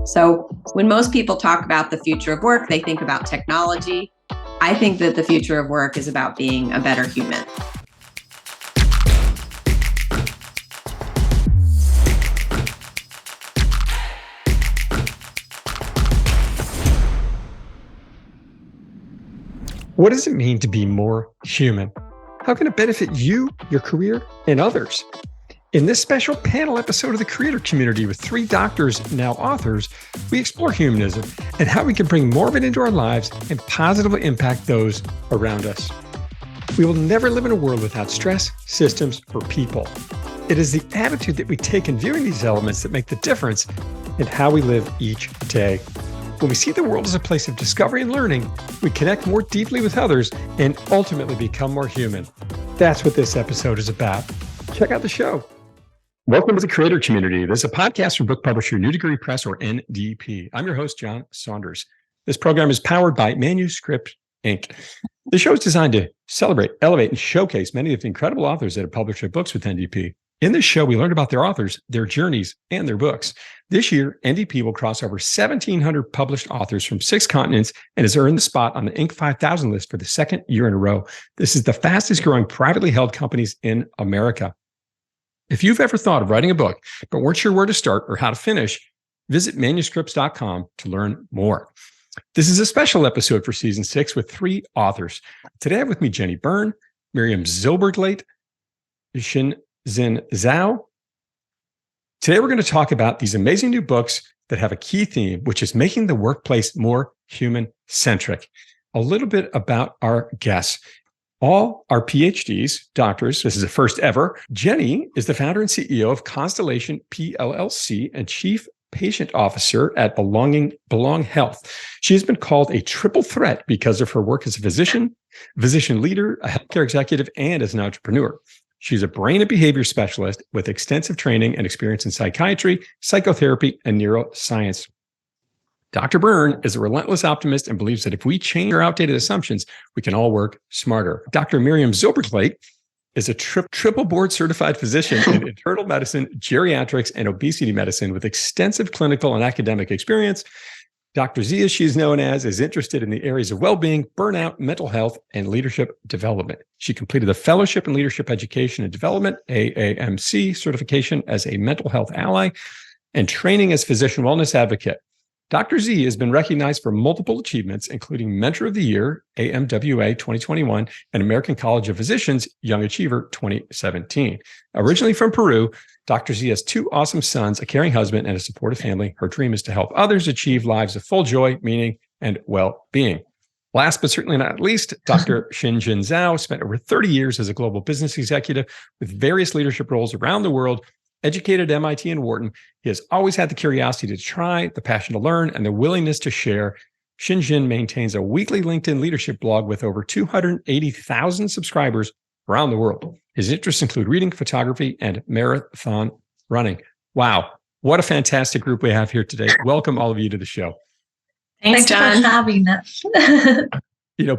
So when most people talk about the future of work, they think about technology. I think that the future of work is about being a better human. What does it mean to be more human? How can it benefit you, your career, and others? In this special panel episode of the Creator Community with 3 doctors, now authors, we explore humanism and how we can bring more of it into our lives and positively impact those around us. We will never live in a world without stress, systems, or people. It is the attitude that we take in viewing these elements that make the difference in how we live each day. When we see the world as a place of discovery and learning, we connect more deeply with others and ultimately become more human. That's what this episode is about. Check out the show. Welcome to the Creator Community. This is a podcast from book publisher New Degree Press, or NDP. I'm your host, John Saunders. This program is powered by Manuscript Inc. The show is designed to celebrate, elevate, and showcase many of the incredible authors that have published their books with NDP. In this show, we learn about their authors, their journeys, and their books. This year, NDP will cross over 1,700 published authors from 6 continents and has earned the spot on the Inc. 5000 list for the 2nd year in a row. This is the fastest growing privately held companies in America. If you've ever thought of writing a book, but weren't sure where to start or how to finish, visit manuscripts.com to learn more. This is a special episode for season 6 with 3 authors. Today I have with me Jenny Byrne, Miriam Zylberglait, Zhao. Today we're going to talk about these amazing new books that have a key theme, which is making the workplace more human-centric. A little bit about our guests. All are PhDs, doctors. This is the first ever. Jenny is the founder and CEO of Constellation PLLC and Chief Patient Officer at Belong Health. She has been called a triple threat because of her work as a physician leader, a healthcare executive, and as an entrepreneur. She's a brain and behavior specialist with extensive training and experience in psychiatry, psychotherapy, and neuroscience. Dr. Byrne is a relentless optimist and believes that if we change our outdated assumptions, we can all work smarter. Dr. Miriam Zylberglait is a triple board certified physician in internal medicine, geriatrics, and obesity medicine with extensive clinical and academic experience. Dr. Z, as she's known as, is interested in the areas of well-being, burnout, mental health, and leadership development. She completed a Fellowship in Leadership Education and Development, AAMC certification as a mental health ally, and training as physician wellness advocate. Dr. Z has been recognized for multiple achievements, including Mentor of the Year, AMWA 2021, and American College of Physicians Young Achiever 2017. Originally from Peru, Dr. Z has 2 awesome sons, a caring husband, and a supportive family. Her dream is to help others achieve lives of full joy, meaning, and well-being. Last but certainly not least, Dr. Xinjun Zhao spent over 30 years as a global business executive with various leadership roles around the world. Educated at MIT and Wharton, he has always had the curiosity to try, the passion to learn, and the willingness to share. Xinjun maintains a weekly LinkedIn leadership blog with over 280,000 subscribers around the world. His interests include reading, photography, and marathon running. Wow, what a fantastic group we have here today. Welcome all of you to the show. Thanks, John. For having us.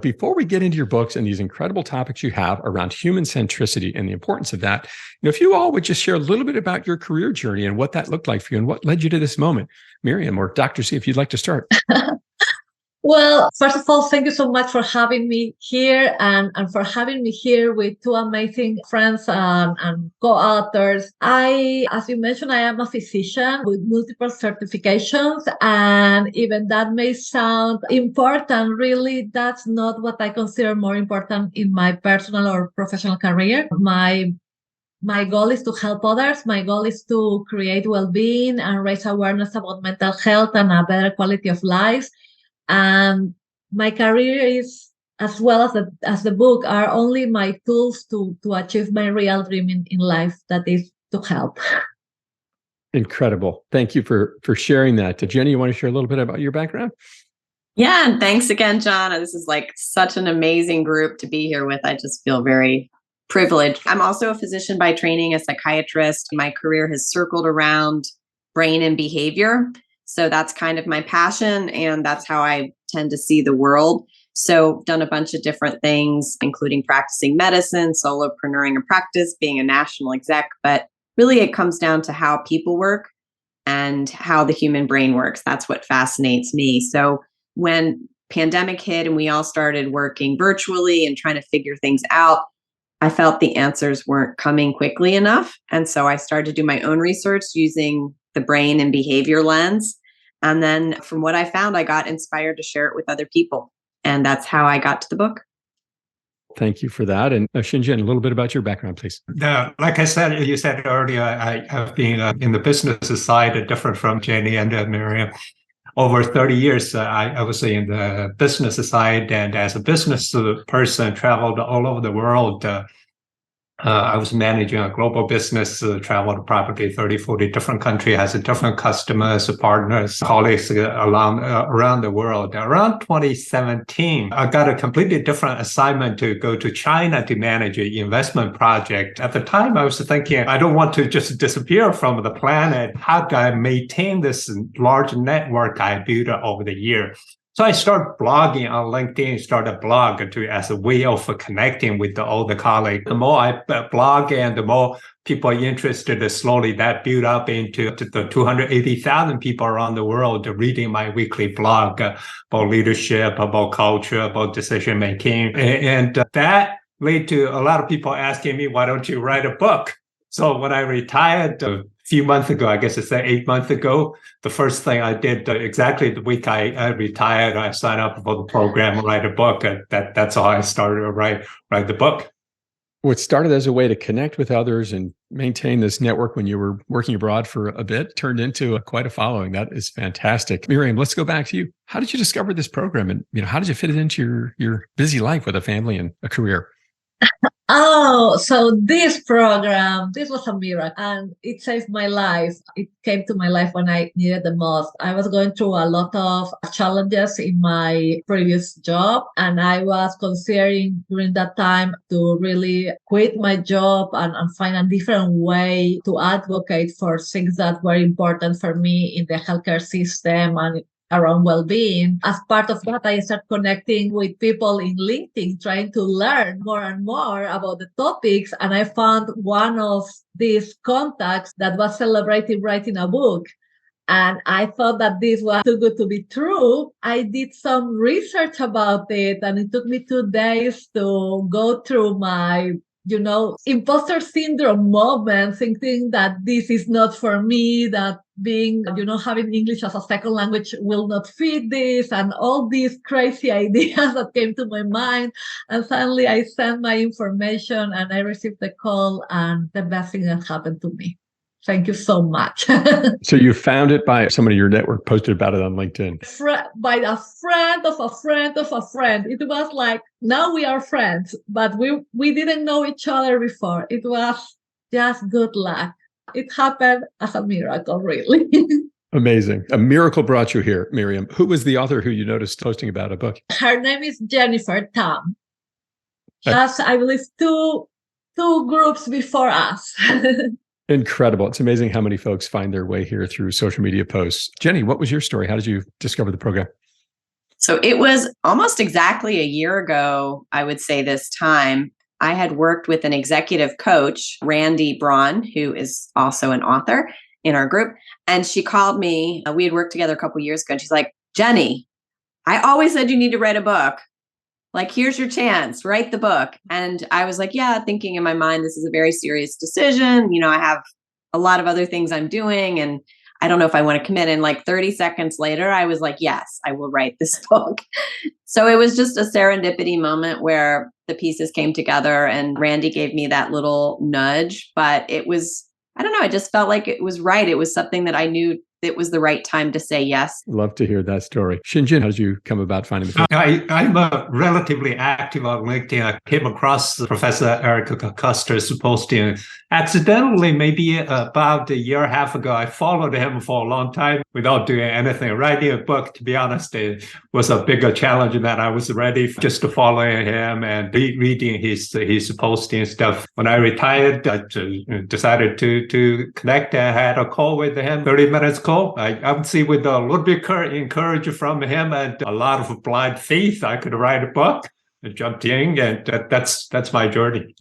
Before we get into your books and these incredible topics you have around human centricity and the importance of that, if you all would just share a little bit about your career journey and what that looked like for you and what led you to this moment. Miriam or Dr. Z, if you'd like to start. Well, first of all, thank you so much for having me here and for having me here with 2 amazing friends and co-authors. As you mentioned, I am a physician with multiple certifications, and even that may sound important, really, that's not what I consider more important in my personal or professional career. My goal is to help others. My goal is to create well-being and raise awareness about mental health and a better quality of life. And my career is, as well as the book, are only my tools to achieve my real dream in life, that is to help. Incredible. Thank you for sharing that. Jenny, you want to share a little bit about your background? Yeah, and thanks again, John. This is like such an amazing group to be here with. I just feel very privileged. I'm also a physician by training, a psychiatrist. My career has circled around brain and behavior. So that's kind of my passion, and that's how I tend to see the world. So done a bunch of different things, including practicing medicine, solopreneuring a practice, being a national exec. But really, it comes down to how people work. and how the human brain works. That's what fascinates me. So when pandemic hit and we all started working virtually and trying to figure things out, I felt the answers weren't coming quickly enough. And so I started to do my own research using the brain and behavior lens. And then from what I found, I got inspired to share it with other people. And that's how I got to the book. Thank you for that. And Shinjin, a little bit about your background, please. Like I said, you said earlier, I have been in the business side, different from Jenny and Miriam. Over 30 years, I was in the business side, and as a business person, traveled all over the world. I was managing a global business, traveled probably 30, 40 different countries, has different customers, partners, colleagues around the world. Around 2017, I got a completely different assignment to go to China to manage an investment project. At the time, I was thinking, I don't want to just disappear from the planet. How do I maintain this large network I built over the year? So I started blogging on LinkedIn, started a blog as a way of connecting with all the colleagues. The more I blog and the more people are interested, slowly that built up into the 280,000 people around the world reading my weekly blog about leadership, about culture, about decision making. And that led to a lot of people asking me, why don't you write a book? So when I retired a few months ago, I guess it's 8 months ago, the first thing I did exactly the week I retired, I signed up for the program, write a book. And that's how I started to write the book. What started as a way to connect with others and maintain this network when you were working abroad for a bit turned into quite a following. That is fantastic. Miriam, let's go back to you. How did you discover this program? And how did you fit it into your busy life with a family and a career? Oh, so this program, this was a miracle and it saved my life. It came to my life when I needed the most. I was going through a lot of challenges in my previous job, and I was considering during that time to really quit my job and find a different way to advocate for things that were important for me in the healthcare system and around well-being. As part of that, I started connecting with people in LinkedIn, trying to learn more and more about the topics. And I found one of these contacts that was celebrating writing a book. And I thought that this was too good to be true. I did some research about it, and it took me 2 days to go through my imposter syndrome moment, thinking that this is not for me, that being, having English as a second language will not fit this, and all these crazy ideas that came to my mind. And suddenly I sent my information and I received the call, and the best thing that happened to me. Thank you so much. So you found it by somebody in your network posted about it on LinkedIn. By a friend of a friend of a friend. It was like, now we are friends, but we didn't know each other before. It was just good luck. It happened as a miracle, really. Amazing. A miracle brought you here, Miriam. Who was the author who you noticed posting about a book? Her name is Jennifer Tam. She has, I believe, two groups before us. Incredible. It's amazing how many folks find their way here through social media posts. Jenny, what was your story? How did you discover the program? So it was almost exactly a year ago, I would say this time. I had worked with an executive coach, Randy Braun, who is also an author in our group. And she called me. We had worked together a couple of years ago. And she's like, Jenny, I always said you need to write a book. Like, here's your chance, write the book. And I was like, yeah, thinking in my mind, this is a very serious decision. I have a lot of other things I'm doing, and I don't know if I want to commit. And like 30 seconds later, I was like, yes, I will write this book. So it was just a serendipity moment where the pieces came together and Randy gave me that little nudge. But it was, I don't know, I just felt like it was right. It was something that I knew it was the right time to say yes. Love to hear that story. Shinjin, how did you come about finding the book? I'm relatively active on LinkedIn. I came across Professor Eric Custer's posting accidentally, maybe about a year and a half ago. I followed him for a long time without doing anything. Writing a book, to be honest, it was a bigger challenge than I was ready for, just to follow him and reading his posting stuff. When I retired, I decided to connect. I had a call with him, 30 minutes call. I would say with a little bit encouragement from him and a lot of blind faith, I could write a book. I jumped in, and that's my journey.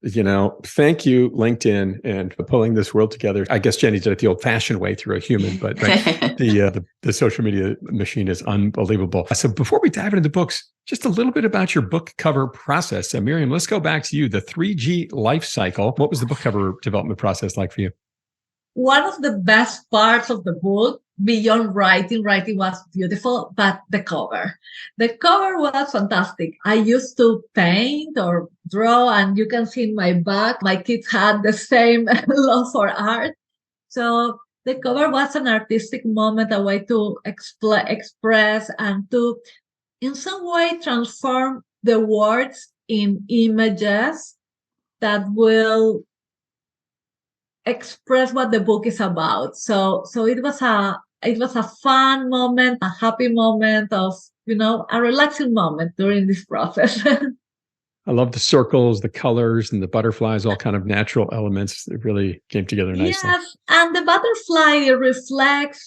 Thank you, LinkedIn, and for pulling this world together. I guess Jenny did it the old-fashioned way through a human, but right, the social media machine is unbelievable. So before we dive into the books, just a little bit about your book cover process. Miriam, let's go back to you. The 3G life cycle. What was the book cover development process like for you? One of the best parts of the book, beyond writing was beautiful, but the cover was fantastic. I used to paint or draw, and you can see in my back, my kids had the same love for art. So the cover was an artistic moment, a way to express and to, in some way, transform the words in images that will express what the book is about. So it was a fun moment, a happy moment of, a relaxing moment during this process. I love the circles, the colors, and the butterflies, all kind of natural elements that really came together nicely. Yes, and the butterfly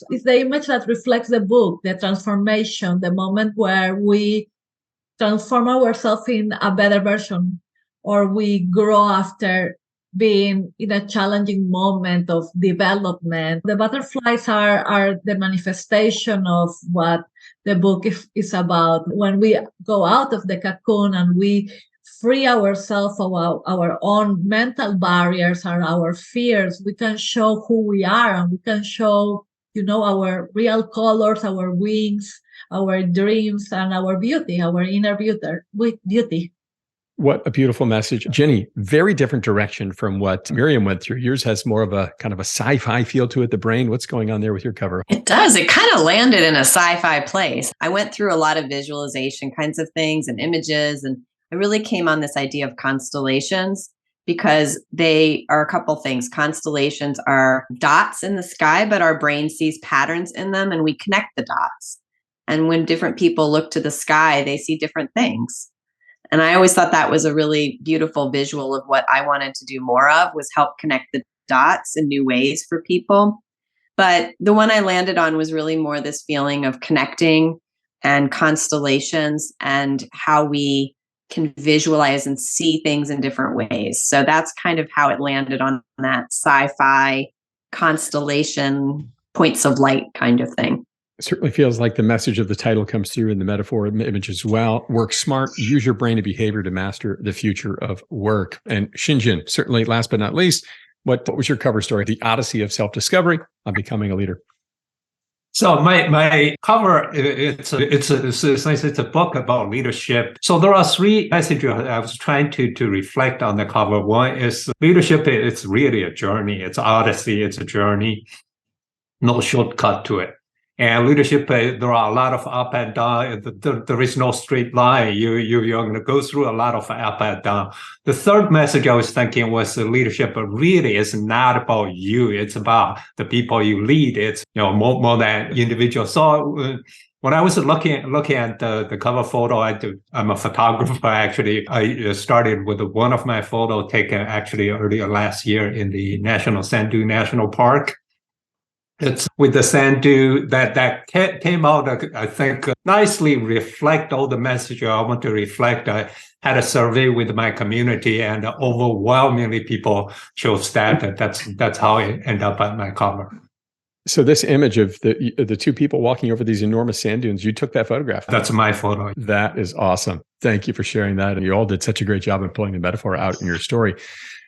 is the image that reflects the book, the transformation, the moment where we transform ourselves in a better version, or we grow after being in a challenging moment of development. The butterflies are the manifestation of what the book is about. When we go out of the cocoon and we free ourselves of our own mental barriers and our fears, we can show who we are, and we can show, our real colors, our wings, our dreams, and our beauty, our inner beauty. What a beautiful message. Jenny, very different direction from what Miriam went through. Yours has more of a kind of a sci-fi feel to it, the brain. What's going on there with your cover? It does. It kind of landed in a sci-fi place. I went through a lot of visualization kinds of things and images, and I really came on this idea of constellations because they are a couple things. Constellations are dots in the sky, but our brain sees patterns in them and we connect the dots. And when different people look to the sky, they see different things. And I always thought that was a really beautiful visual of what I wanted to do more of, was help connect the dots in new ways for people. But the one I landed on was really more this feeling of connecting and constellations and how we can visualize and see things in different ways. So that's kind of how it landed on that sci-fi constellation, points of light kind of thing. It certainly feels like the message of the title comes through in the metaphor image as well. Work smart, use your brain and behavior to master the future of work. And Shinjin, certainly last but not least, what was your cover story? The Odyssey of Self-Discovery on Becoming a Leader. So my cover, it's a book about leadership. So there are three messages I was trying to reflect on the cover. One is leadership. It's really a journey. It's odyssey. It's a journey. No shortcut to it. And leadership, there are a lot of up and down. There is no straight line. You're going to go through a lot of up and down. The third message I was thinking was leadership really is not about you. It's about the people you lead. It's more than individual. So when I was looking at the cover photo, I'm a photographer actually. I started with one of my photos taken actually earlier last year in the Sand Dune National Park. It's with the sand dune that came out, I think, nicely reflect all the message I want to reflect. I had a survey with my community, and overwhelmingly people chose that's how it ended up on my cover. So this image of the two people walking over these enormous sand dunes, you took that photograph. That's my photo. That is awesome. Thank you for sharing that. And you all did such a great job of pulling the metaphor out in your story.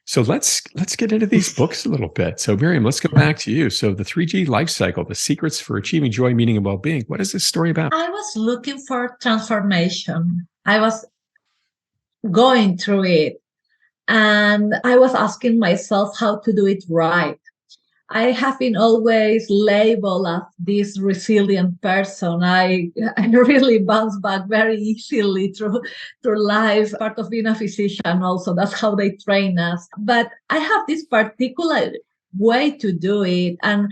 So let's get into these books a little bit. So Miriam, let's go back to you. So the 3G life cycle, the secrets for achieving joy, meaning, and well-being. What is this story about? I was looking for transformation. I was going through it, and I was asking myself how to do it right. I have been always labeled as this resilient person. I really bounce back very easily through life. Part of being a physician also, that's how they train us. But I have this particular way to do it, and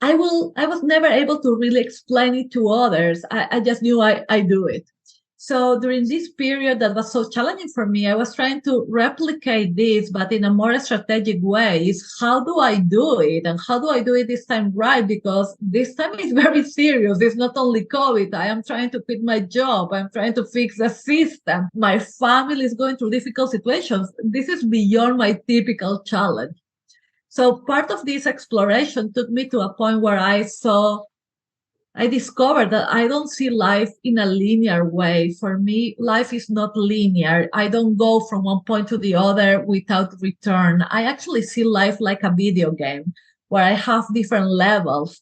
I was never able to really explain it to others. I just knew I do it. So during this period that was so challenging for me, I was trying to replicate this, but in a more strategic way. Is how do I do it? And how do I do it this time right? Because this time is very serious. It's not only COVID. I am trying to quit my job. I'm trying to fix the system. My family is going through difficult situations. This is beyond my typical challenge. So part of this exploration took me to a point where I discovered that I don't see life in a linear way. For me, life is not linear. I don't go from one point to the other without return. I actually see life like a video game where I have different levels.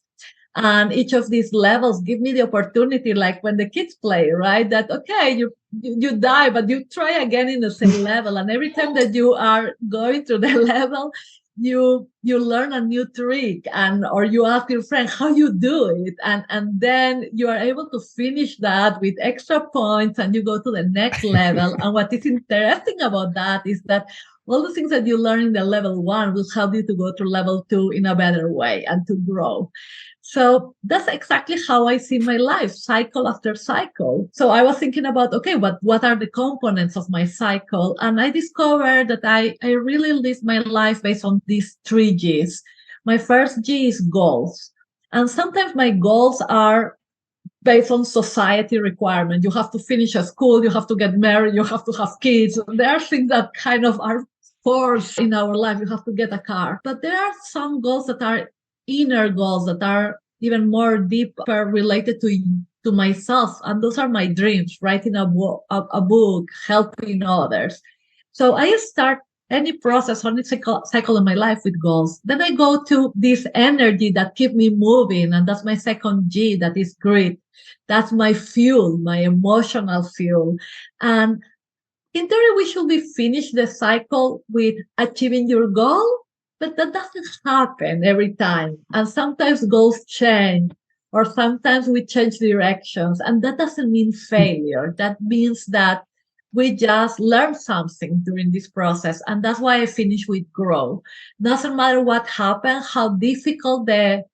And each of these levels give me the opportunity, like when the kids play, right? That, okay, you die, but you try again in the same level. And every time that you are going through the level, you learn a new trick, or you ask your friend how you do it, and then you are able to finish that with extra points, and you go to the next level. And what is interesting about that is that all the things that you learn in the level 1 will help you to go to level 2 in a better way and to grow. So that's exactly how I see my life, cycle after cycle. So I was thinking about, okay, what are the components of my cycle? And I discovered that I really live my life based on these 3 Gs. My first G is goals. And sometimes my goals are based on society requirement. You have to finish a school, you have to get married, you have to have kids. There are things that kind of are forced in our life. You have to get a car. But there are some goals that are inner goals that are even more deeper related to myself. And those are my dreams, writing a book, helping others. So I start any process or any cycle in my life with goals. Then I go to this energy that keep me moving. And that's my second G, that is grit. That's my fuel, my emotional fuel. And in theory, we should be finished the cycle with achieving your goal. But that doesn't happen every time. And sometimes goals change, or sometimes we change directions. And that doesn't mean failure. That means that we just learn something during this process. And that's why I finish with grow. Doesn't matter what happened, how difficult the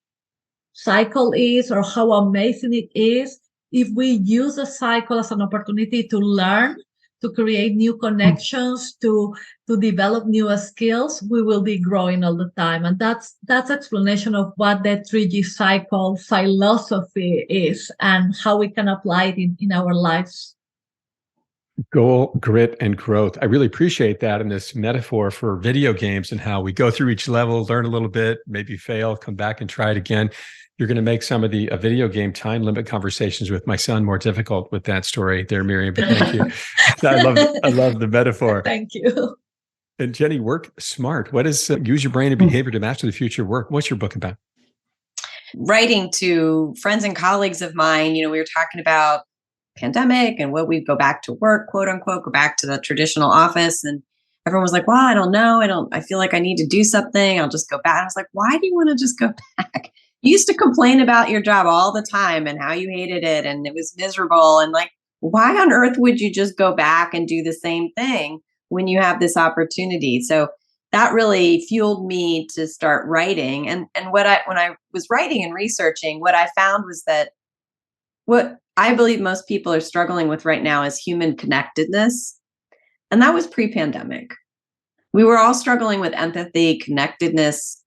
cycle is, or how amazing it is. If we use the cycle as an opportunity to learn, to create new connections, to develop new skills, we will be growing all the time. And that's explanation of what the 3G cycle philosophy is and how we can apply it in our lives. Goal, grit, and growth. I really appreciate that in this metaphor for video games and how we go through each level, learn a little bit, maybe fail, come back and try it again. You're going to make some of the video game time limit conversations with my son more difficult with that story there, Miriam. But thank you. I love the metaphor. Thank you. And Jenny, work smart. What is use your brain and behavior to master the future of work? What's your book about? Writing to friends and colleagues of mine, we were talking about pandemic and what we'd go back to work, quote unquote, go back to the traditional office. And everyone was like, well, I don't know. I feel like I need to do something. I'll just go back. I was like, why do you want to just go back? You used to complain about your job all the time and how you hated it and it was miserable. And like, why on earth would you just go back and do the same thing when you have this opportunity? So that really fueled me to start writing. And when I was writing and researching, what I found was that what I believe most people are struggling with right now is human connectedness. And that was pre-pandemic. We were all struggling with empathy, connectedness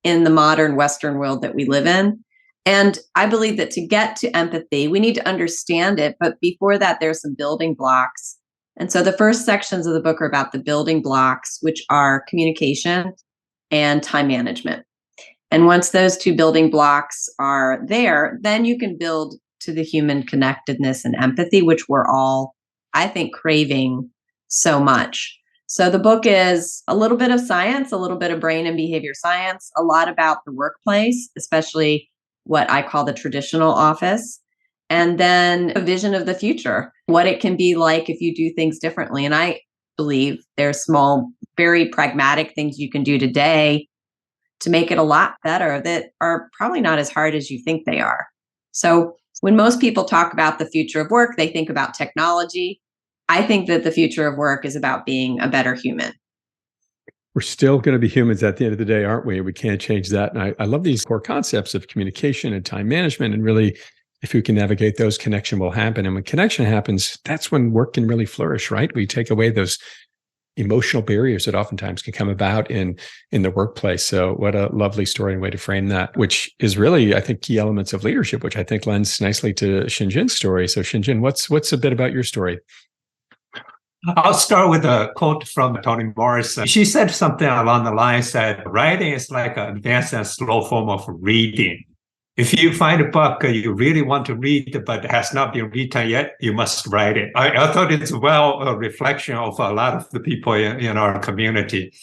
in the modern Western world that we live in. And I believe that to get to empathy, we need to understand it. But before that, there's some building blocks. And so the first sections of the book are about the building blocks, which are communication and time management. And once those 2 building blocks are there, then you can build to the human connectedness and empathy, which we're all, I think, craving so much. So the book is a little bit of science, a little bit of brain and behavior science, a lot about the workplace, especially what I call the traditional office, and then a vision of the future, what it can be like if you do things differently. And I believe there's small, very pragmatic things you can do today to make it a lot better that are probably not as hard as you think they are. So when most people talk about the future of work, they think about technology. I think that the future of work is about being a better human. We're still going to be humans at the end of the day, aren't we? We can't change that. And I love these core concepts of communication and time management and really if you can navigate those, connection will happen. And when connection happens, that's when work can really flourish, right? We take away those emotional barriers that oftentimes can come about in the workplace. So what a lovely story and way to frame that, which is really, I think, key elements of leadership, which I think lends nicely to Xinjin's story. So Xinjin, what's a bit about your story? I'll start with a quote from Toni Morrison. She said something along the lines that writing is like an advanced and slow form of reading. If you find a book you really want to read, but has not been written yet, you must write it. I thought it's a reflection of a lot of the people in our community.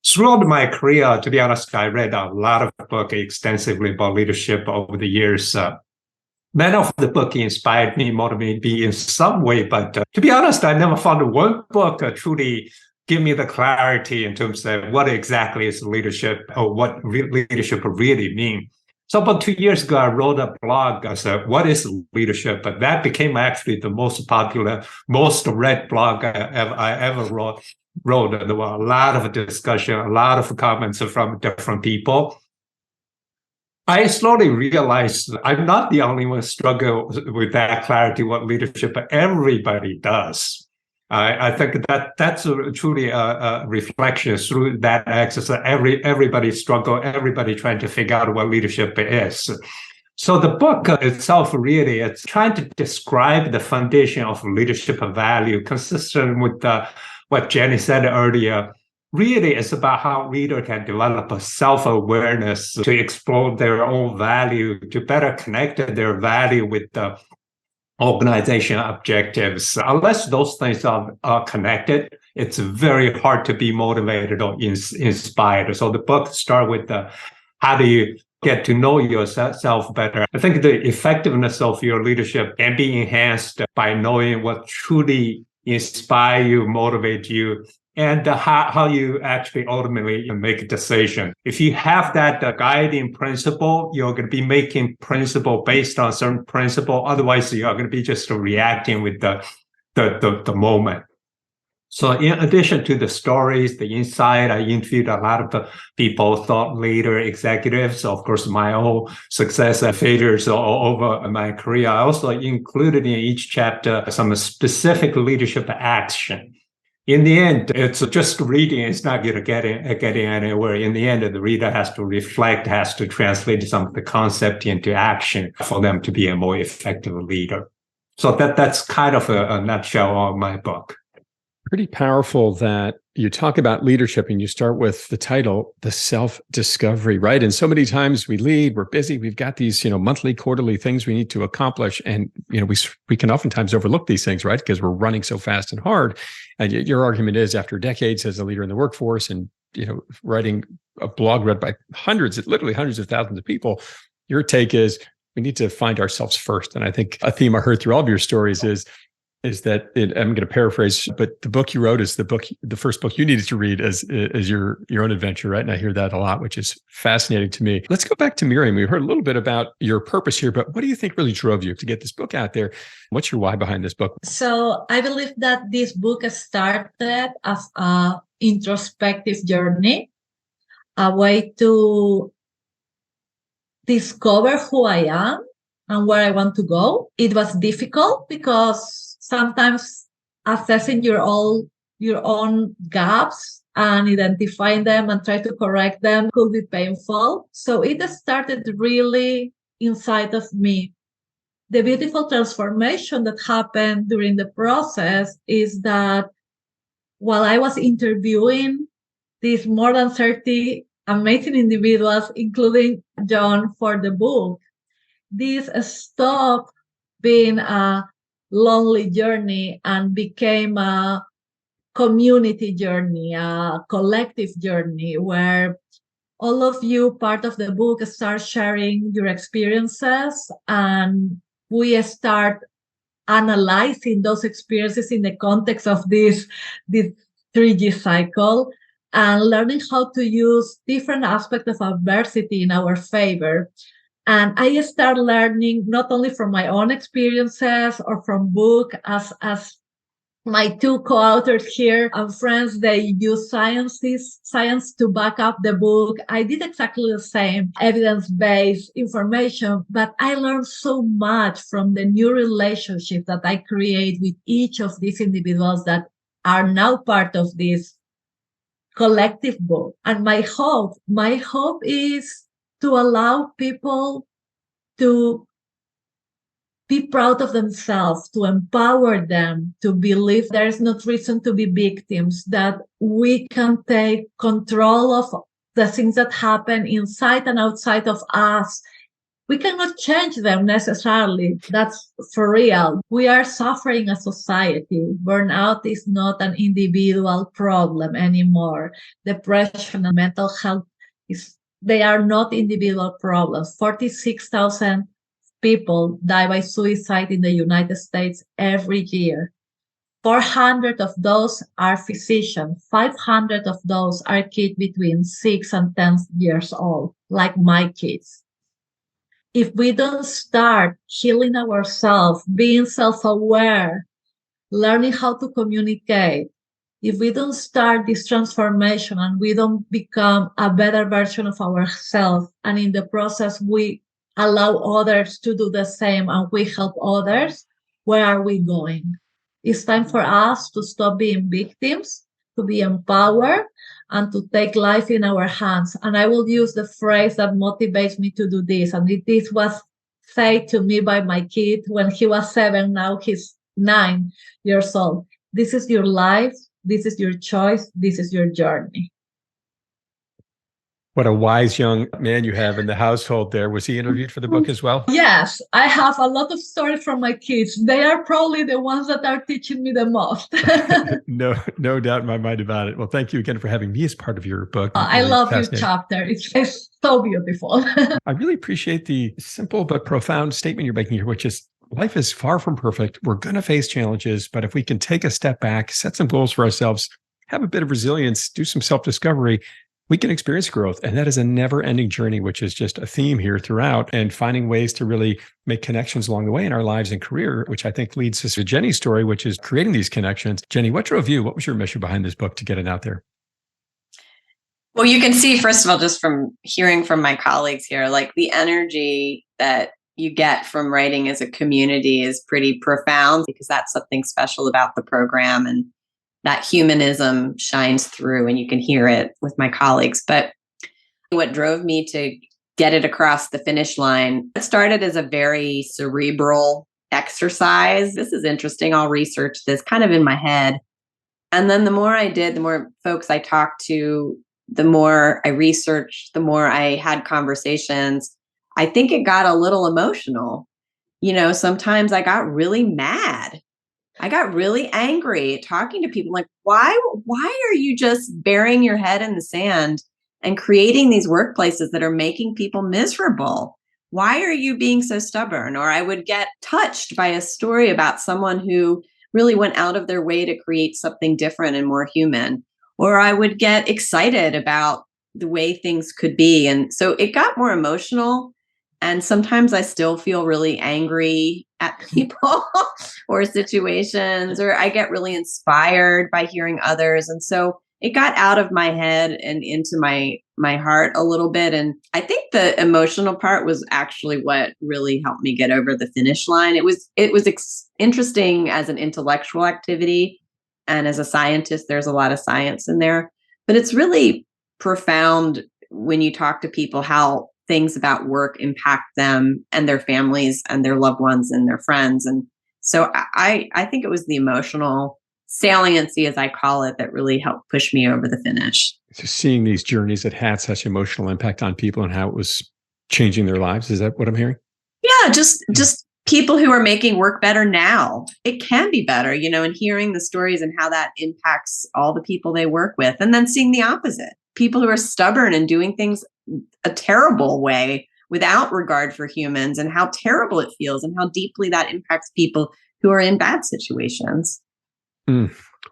Throughout my career, to be honest, I read a lot of books extensively about leadership over the years. Many of the books inspired me, motivated me in some way, but to be honest, I never found one book truly give me the clarity in terms of what exactly is leadership or what leadership really means. So about 2 years ago, I wrote a blog. I said, what is leadership? But that became actually the most popular, most read blog I ever wrote. There were a lot of discussion, a lot of comments from different people. I slowly realized I'm not the only one struggle with that clarity, what leadership, everybody does. I think that's truly a reflection through that exercise. Everybody struggle, everybody trying to figure out what leadership is. So the book itself really, it's trying to describe the foundation of leadership value, consistent with what Jenny said earlier. Really, it's about how leader can develop a self-awareness to explore their own value, to better connect their value with the organization objectives. Unless those things are connected, it's very hard to be motivated or inspired. So the book starts with how do you get to know yourself better. I think the effectiveness of your leadership can be enhanced by knowing what truly inspire you, motivate you, and how you actually ultimately make a decision. If you have that guiding principle, you're going to be making principle based on certain principle. Otherwise, you're going to be just reacting with the moment. So in addition to the stories, the insight, I interviewed a lot of the people, thought leader, executives, of course, my own success and failures over my career. I also included in each chapter some specific leadership action. In the end, it's just reading. It's not going to get anywhere. In the end, the reader has to reflect, has to translate some of the concept into action for them to be a more effective leader. So that's kind of a nutshell of my book. Pretty powerful that you talk about leadership and you start with the title, The Self-Discovery, right? And so many times we lead, we're busy, we've got these, monthly, quarterly things we need to accomplish. And, we can oftentimes overlook these things, right? Because we're running so fast and hard. And your argument is after decades as a leader in the workforce and, writing a blog read by literally hundreds of thousands of people, your take is we need to find ourselves first. And I think a theme I heard through all of your stories is that I'm going to paraphrase, but the book you wrote is the first book you needed to read as your own adventure, right? And I hear that a lot, which is fascinating to me. Let's go back to Miriam. We heard a little bit about your purpose here, but what do you think really drove you to get this book out there? What's your why behind this book? So I believe that this book started as an introspective journey, a way to discover who I am and where I want to go. It was difficult because sometimes assessing your own gaps and identifying them and try to correct them could be painful. So it started really inside of me. The beautiful transformation that happened during the process is that while I was interviewing these more than 30 amazing individuals, including John, for the book, this stopped being a lonely journey and became a community journey, a collective journey where all of you, part of the book, start sharing your experiences and we start analyzing those experiences in the context of this 3G cycle and learning how to use different aspects of adversity in our favor. And I started learning not only from my own experiences or from book as My two co-authors here and friends, they use science to back up the book. I did exactly the same, evidence-based information, but I learned so much from the new relationship that I create with each of these individuals that are now part of this collective book. And my hope is to allow people to be proud of themselves, to empower them, to believe there is no reason to be victims, that we can take control of the things that happen inside and outside of us. We cannot change them necessarily. That's for real. We are suffering as a society. Burnout is not an individual problem anymore. Depression and mental health they are not individual problems. 46,000 people die by suicide in the United States every year. 400 of those are physicians. 500 of those are kids between 6 and 10 years old, like my kids. If we don't start healing ourselves, being self-aware, learning how to communicate, if we don't start this transformation and we don't become a better version of ourselves, and in the process we allow others to do the same and we help others, where are we going? It's time for us to stop being victims, to be empowered, and to take life in our hands. And I will use the phrase that motivates me to do this. And this was said to me by my kid when he was 7, now he's 9 years old. This is your life. This is your choice. This is your journey. What a wise young man you have in the household there. Was he interviewed for the book as well? Yes, I have a lot of stories from my kids. They are probably the ones that are teaching me the most. No doubt in my mind about it. Well, thank you again for having me as part of your book. I love your chapter. It's so beautiful. I really appreciate the simple but profound statement you're making here, which is life is far from perfect. We're going to face challenges, but if we can take a step back, set some goals for ourselves, have a bit of resilience, do some self-discovery, we can experience growth. And that is a never-ending journey, which is just a theme here throughout, and finding ways to really make connections along the way in our lives and career, which I think leads us to Jenny's story, which is creating these connections. Jenny, what drove you? What was your mission behind this book to get it out there? Well, you can see, first of all, just from hearing from my colleagues here, like the energy that you get from writing as a community is pretty profound, because that's something special about the program, and that humanism shines through, and you can hear it with my colleagues. But what drove me to get it across the finish line, it started as a very cerebral exercise. This is interesting. I'll research this kind of in my head. And then the more I did, the more folks I talked to, the more I researched, the more I had conversations, I think it got a little emotional. You know, sometimes I got really mad. I got really angry talking to people like, why are you just burying your head in the sand and creating these workplaces that are making people miserable? Why are you being so stubborn? Or I would get touched by a story about someone who really went out of their way to create something different and more human. Or I would get excited about the way things could be. And so it got more emotional. And sometimes I still feel really angry at people or situations, or I get really inspired by hearing others. And so it got out of my head and into my heart a little bit. And I think the emotional part was actually what really helped me get over the finish line. It was interesting as an intellectual activity. And as a scientist, there's a lot of science in there. But it's really profound when you talk to people how things about work impact them and their families and their loved ones and their friends. And so I think it was the emotional saliency, as I call it, that really helped push me over the finish. So seeing these journeys that had such emotional impact on people and how it was changing their lives, is that what I'm hearing? Yeah, just people who are making work better now. It can be better, you know, and hearing the stories and how that impacts all the people they work with. And then seeing the opposite, people who are stubborn and doing things a terrible way without regard for humans, and how terrible it feels and how deeply that impacts people who are in bad situations.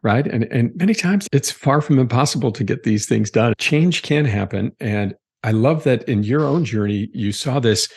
Right. And many times it's far from impossible to get these things done. Change can happen. And I love that in your own journey, you saw this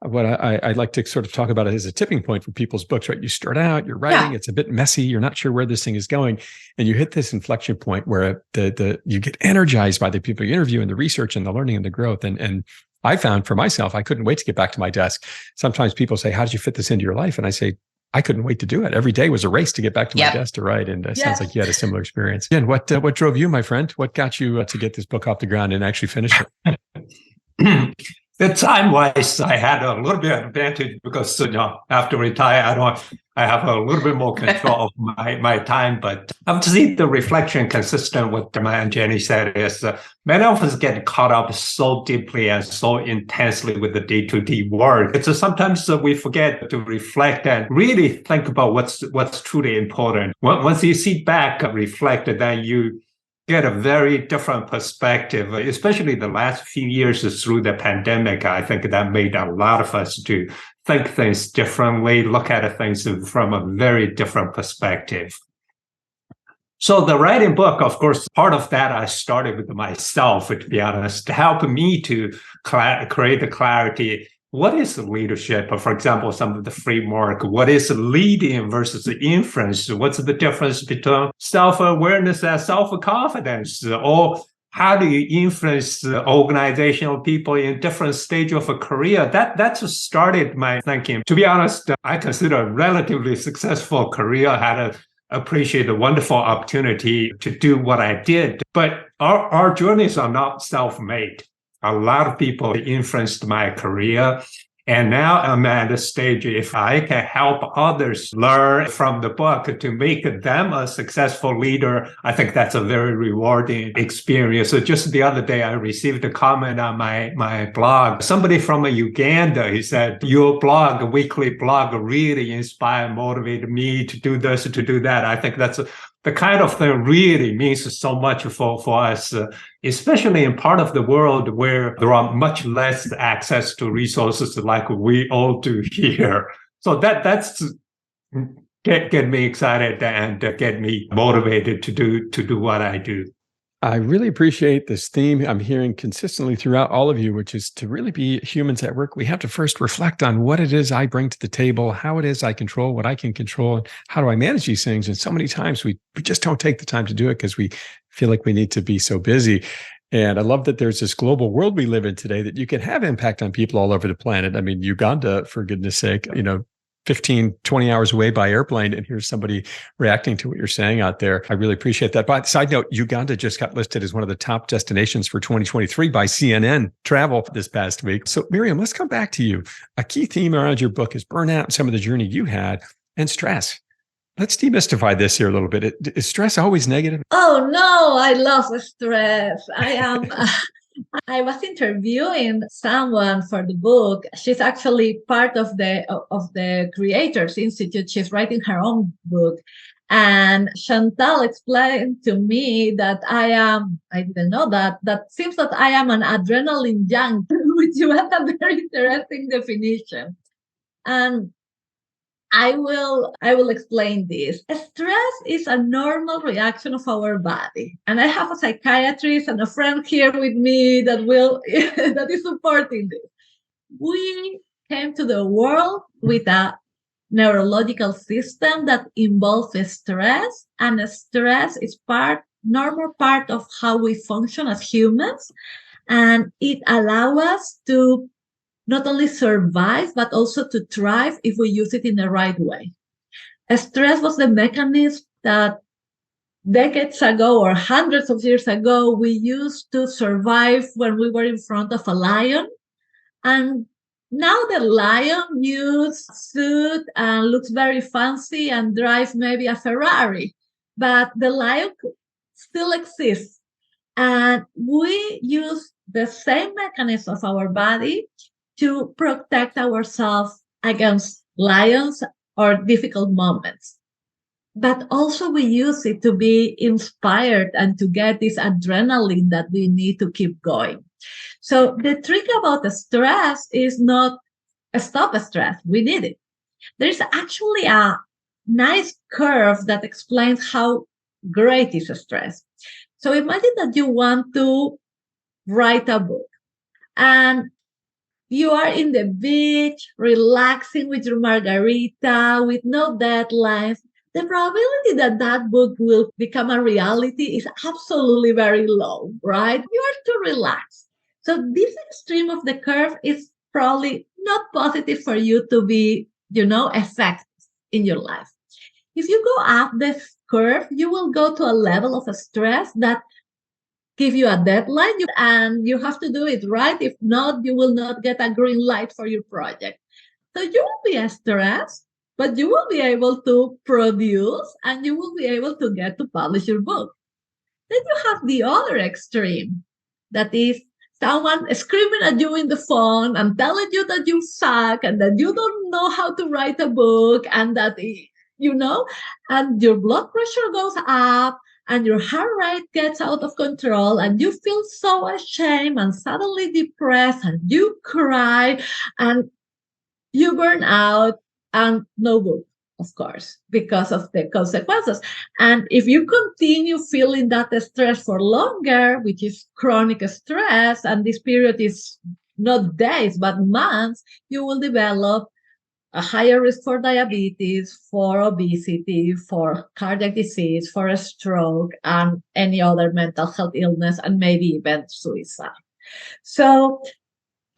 what I like to sort of talk about it as a tipping point for people's books, right? You start out, you're writing, it's a bit messy, you're not sure where this thing is going, and you hit this inflection point where you get energized by the people you interview and the research and the learning and the growth. And I found for myself, I couldn't wait to get back to my desk. Sometimes people say, how did you fit this into your life? And I say, I couldn't wait to do it. Every day was a race to get back to my desk to write. And it sounds like you had a similar experience. And what drove you, my friend? What got you to get this book off the ground and actually finish it? The time-wise, I had a little bit of advantage because after retire, I have a little bit more control of my time. But obviously, the reflection consistent with what and Jenny said is many of us get caught up so deeply and so intensely with the day-to-day work. It's sometimes we forget to reflect and really think about what's truly important. Once you sit back and reflect, then you get a very different perspective, especially the last few years through the pandemic. I think that made a lot of us to think things differently, look at things from a very different perspective. So the writing book, of course, part of that I started with myself, to be honest, to help me to create the clarity. What is leadership? For example, some of the framework. What is leading versus influence? What's the difference between self-awareness and self-confidence? Or how do you influence organizational people in different stages of a career? That's what started my thinking. To be honest, I consider a relatively successful career. I had appreciate the wonderful opportunity to do what I did. But our journeys are not self-made. A lot of people influenced my career. And now I'm at a stage, if I can help others learn from the book to make them a successful leader, I think that's a very rewarding experience. So just the other day, I received a comment on my blog. Somebody from Uganda, he said, your blog, a weekly blog, really inspired, motivated me to do this, to do that. I think that's the kind of thing really means so much for us, especially in part of the world where there are much less access to resources like we all do here. So that's get me excited and get me motivated to do what I do. I really appreciate this theme I'm hearing consistently throughout all of you, which is to really be humans at work. We have to first reflect on what it is I bring to the table, how it is I control what I can control, and how do I manage these things. And so many times we just don't take the time to do it because we feel like we need to be so busy. And I love that there's this global world we live in today that you can have impact on people all over the planet. I mean, Uganda, for goodness sake, 15, 20 hours away by airplane, and here's somebody reacting to what you're saying out there. I really appreciate that. But side note, Uganda just got listed as one of the top destinations for 2023 by CNN Travel this past week. So Miriam, let's come back to you. A key theme around your book is burnout and some of the journey you had and stress. Let's demystify this here a little bit. Is stress always negative? Oh, no, I love stress. I was interviewing someone for the book. She's actually part of the Creators Institute. She's writing her own book. And Chantal explained to me that I didn't know that seems that I am an adrenaline junkie, which was a very interesting definition. And I will explain this. Stress is a normal reaction of our body. And I have a psychiatrist and a friend here with me that is supporting this. We came to the world with a neurological system that involves stress, and stress is normal part of how we function as humans. And it allows us to not only survive, but also to thrive if we use it in the right way. Stress was the mechanism that decades ago or hundreds of years ago, we used to survive when we were in front of a lion. And now the lion uses suit and looks very fancy and drives maybe a Ferrari, but the lion still exists. And we use the same mechanism of our body to protect ourselves against lions or difficult moments. But also we use it to be inspired and to get this adrenaline that we need to keep going. So the trick about the stress is not stop stress. We need it. There's actually a nice curve that explains how great is stress. So imagine that you want to write a book, and you are in the beach, relaxing with your margarita, with no deadlines, the probability that that book will become a reality is absolutely very low, right? You are too relaxed. So this extreme of the curve is probably not positive for you to be, effective in your life. If you go up the curve, you will go to a level of stress that give you a deadline and you have to do it right. If not, you will not get a green light for your project. So you will be stressed, but you will be able to produce and you will be able to get to publish your book. Then you have the other extreme, that is someone screaming at you in the phone and telling you that you suck and that you don't know how to write a book and that, and your blood pressure goes up and your heart rate gets out of control and you feel so ashamed and suddenly depressed and you cry and you burn out and no book, of course, because of the consequences. And if you continue feeling that stress for longer, which is chronic stress, and this period is not days, but months, you will develop a higher risk for diabetes, for obesity, for cardiac disease, for a stroke, and any other mental health illness, and maybe even suicide. So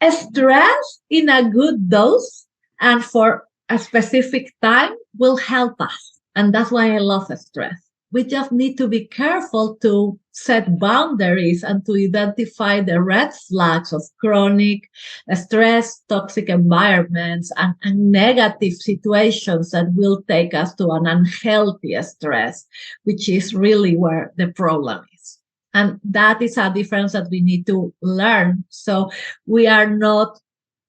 stress in a good dose and for a specific time will help us. And that's why I love stress. We just need to be careful to set boundaries and to identify the red flags of chronic stress, toxic environments, and negative situations that will take us to an unhealthy stress, which is really where the problem is. And that is a difference that we need to learn. So we are not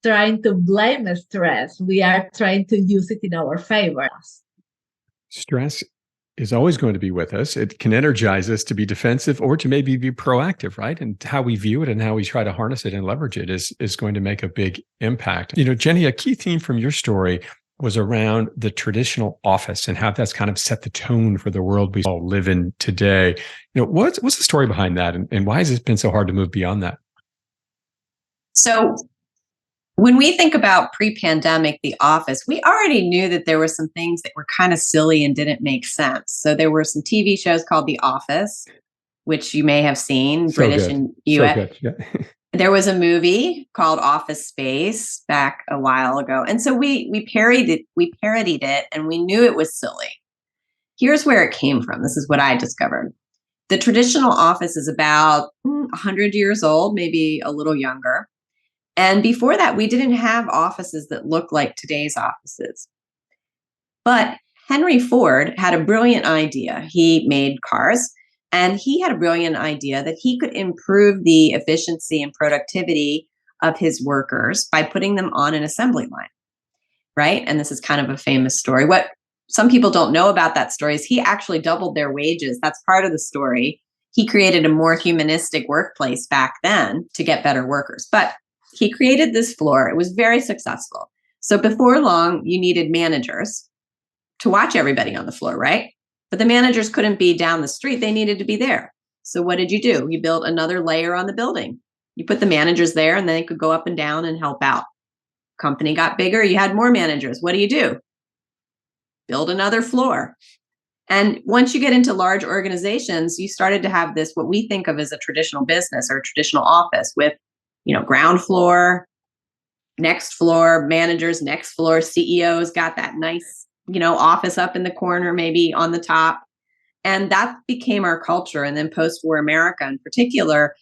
trying to blame stress. We are trying to use it in our favor. Stress is always going to be with us. It can energize us to be defensive or to maybe be proactive, right? And how we view it and how we try to harness it and leverage it is going to make a big impact. Jenny, a key theme from your story was around the traditional office and how that's kind of set the tone for the world we all live in today. What's the story behind that? And why has it been so hard to move beyond that? So when we think about pre-pandemic, the office, we already knew that there were some things that were kind of silly and didn't make sense. So there were some TV shows called The Office, which you may have seen, British and US. So good. Yeah. There was a movie called Office Space back a while ago. And so we parodied it and we knew it was silly. Here's where it came from. This is what I discovered. The traditional office is about 100 years old, maybe a little younger. And before that, we didn't have offices that looked like today's offices. But Henry Ford had a brilliant idea. He made cars, and he had a brilliant idea that he could improve the efficiency and productivity of his workers by putting them on an assembly line, right? And this is kind of a famous story. What some people don't know about that story is he actually doubled their wages. That's part of the story. He created a more humanistic workplace back then to get better workers. But he created this floor. It was very successful. So before long, you needed managers to watch everybody on the floor, right? But the managers couldn't be down the street. They needed to be there. So what did you do? You built another layer on the building. You put the managers there and they could go up and down and help out. Company got bigger. You had more managers. What do? Build another floor. And once you get into large organizations, you started to have this, what we think of as a traditional business or a traditional office with ground floor, next floor, managers, next floor, CEOs got that nice, office up in the corner, maybe on the top. And that became our culture. And then post-war America in particular,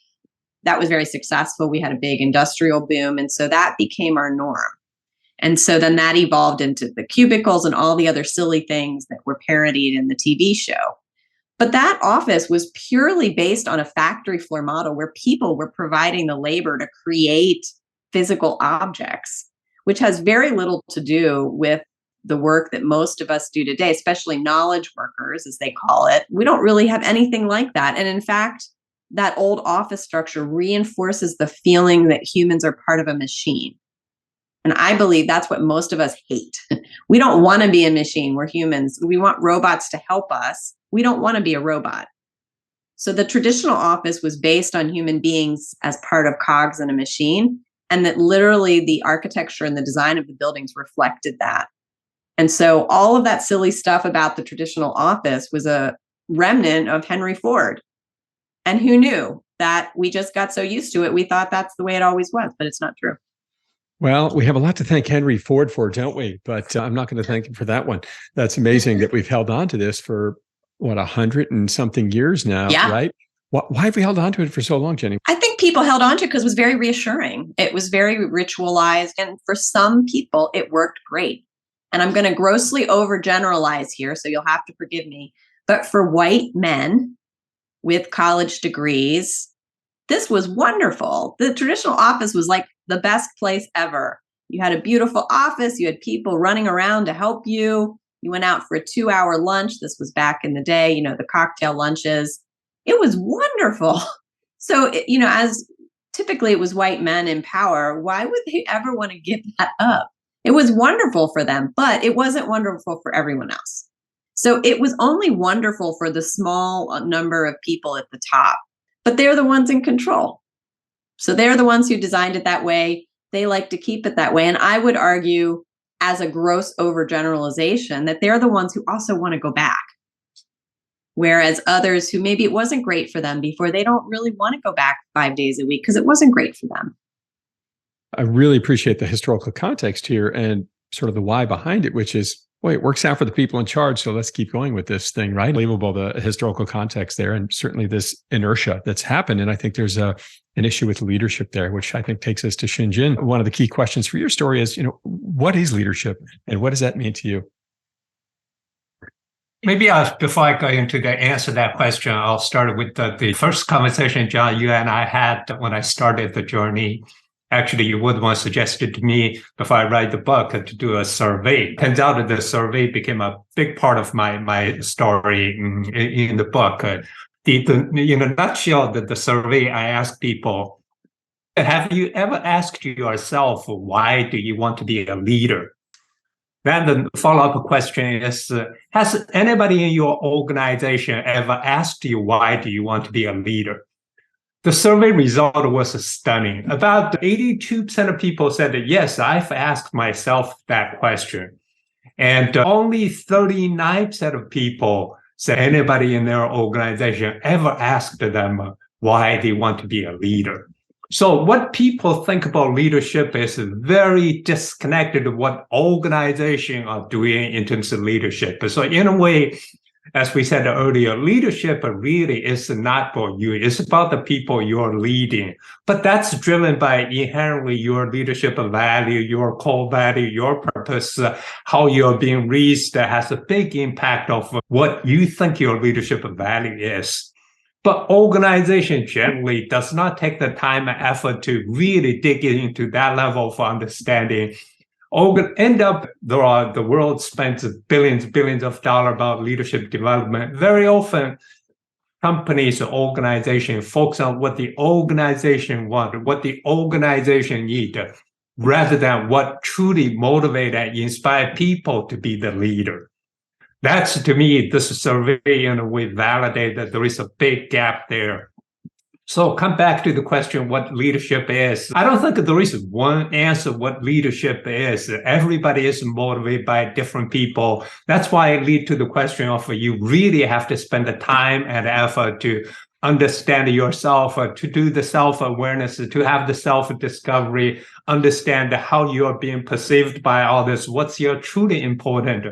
that was very successful. We had a big industrial boom. And so that became our norm. And so then that evolved into the cubicles and all the other silly things that were parodied in the TV show. But that office was purely based on a factory floor model where people were providing the labor to create physical objects, which has very little to do with the work that most of us do today, especially knowledge workers, as they call it. We don't really have anything like that. And in fact, that old office structure reinforces the feeling that humans are part of a machine. And I believe that's what most of us hate. We don't want to be a machine. We're humans. We want robots to help us. We don't want to be a robot. So the traditional office was based on human beings as part of cogs in a machine. and that literally the architecture and the design of the buildings reflected that. And so all of that silly stuff about the traditional office was a remnant of Henry Ford. And who knew that we just got so used to it, we thought that's the way it always was, but it's not true. Well, we have a lot to thank Henry Ford for, don't we? But I'm not going to thank him for that one. That's amazing that we've held on to this for, 100 and something years now, right? Why have we held on to it for so long, Jenny? I think people held on to it because it was very reassuring. It was very ritualized. And for some people, it worked great. And I'm going to grossly overgeneralize here, so you'll have to forgive me. But for white men with college degrees, this was wonderful. The traditional office was like the best place ever. You had a beautiful office. You had people running around to help you. You went out for a 2-hour lunch. This was back in the day, the cocktail lunches. It was wonderful. So, as typically it was white men in power, why would they ever want to give that up? It was wonderful for them, but it wasn't wonderful for everyone else. So it was only wonderful for the small number of people at the top, but they're the ones in control. So they're the ones who designed it that way. They like to keep it that way. And I would argue, as a gross overgeneralization, that they're the ones who also want to go back. Whereas others who maybe it wasn't great for them before, they don't really want to go back 5 days a week because it wasn't great for them. I really appreciate the historical context here and sort of the why behind it, which is, it works out for the people in charge. So let's keep going with this thing, right? Unbelievable, the historical context there, and certainly this inertia that's happened. And I think there's an issue with leadership there, which I think takes us to Shinjin. One of the key questions for your story is, what is leadership and what does that mean to you? Maybe before I go into the answer to that question, I'll start with the first conversation, John, you and I had when I started the journey. Actually, you would want suggested to me before I write the book to do a survey. Turns out that the survey became a big part of my story in the book. In a nutshell, the survey, I asked people, have you ever asked yourself, why do you want to be a leader? Then the follow-up question is, has anybody in your organization ever asked you, why do you want to be a leader? The survey result was stunning. About 82% of people said that, yes, I've asked myself that question. And only 39% of people said anybody in their organization ever asked them why they want to be a leader. So what people think about leadership is very disconnected to what organizations are doing in terms of leadership. So in a way, as we said earlier, leadership really is not for you. It's about the people you're leading. But that's driven by inherently your leadership value, your core value, your purpose, how you're being raised has a big impact of what you think your leadership value is. But organization generally does not take the time and effort to really dig into that level of understanding. The world spends billions of dollars about leadership development. Very often, companies or organizations focus on what the organization wants, what the organization needs, rather than what truly motivates and inspires people to be the leader. That's, to me, this survey in a way validates that there is a big gap there. So come back to the question, what leadership is. I don't think there is one answer what leadership is. Everybody is motivated by different people. That's why it leads to the question of you really have to spend the time and effort to understand yourself, to do the self-awareness, to have the self-discovery, understand how you are being perceived by others, what's your truly important.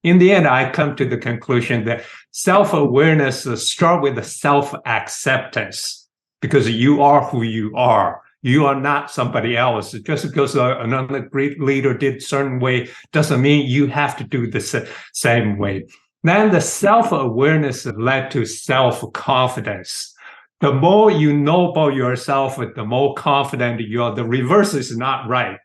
In the end, I come to the conclusion that self-awareness starts with the self-acceptance. Because you are who you are. You are not somebody else. Just because another great leader did a certain way doesn't mean you have to do the same way. Then the self-awareness led to self-confidence. The more you know about yourself, the more confident you are. The reverse is not right.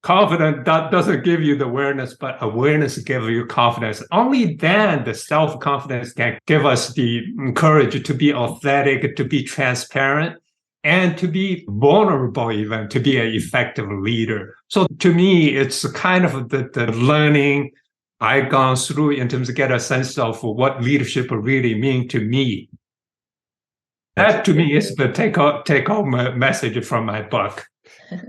Confidence doesn't give you the awareness, but awareness gives you confidence. Only then the self-confidence can give us the courage to be authentic, to be transparent, and to be vulnerable even, to be an effective leader. So to me, it's kind of the learning I've gone through in terms of get a sense of what leadership really means to me. That to me is the take-home message from my book.